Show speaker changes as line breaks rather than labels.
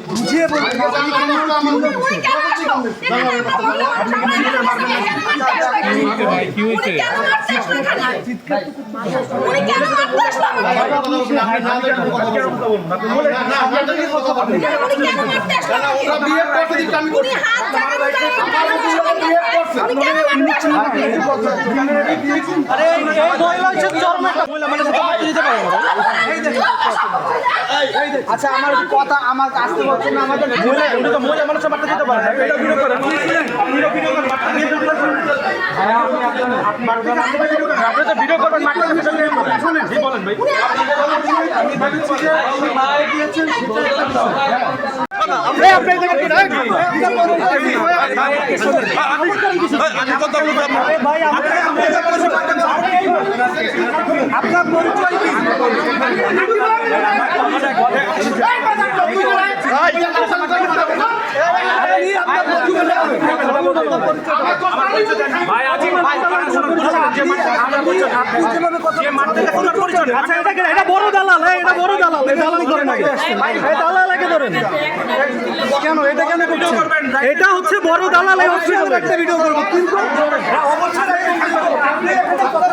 বুঝিয়ে বলুন
কি হয়েছে?
আচ্ছা আমার কথা আমার আসতে বলছেন না আমাদের মহিলা মানুষ বার্তা দিতে পারে আপনি তো ভিডিও করবেন বলেন ভাই আপনার পরিচয় কি? এটা বড় দালাল, এটা বড় দালাল, দালাল ধরেন দালাল আগে ধরেন কেন? এটা কেন করছেন? এটা হচ্ছে বড় দালাল। একটা ভিডিও করবো কিন্তু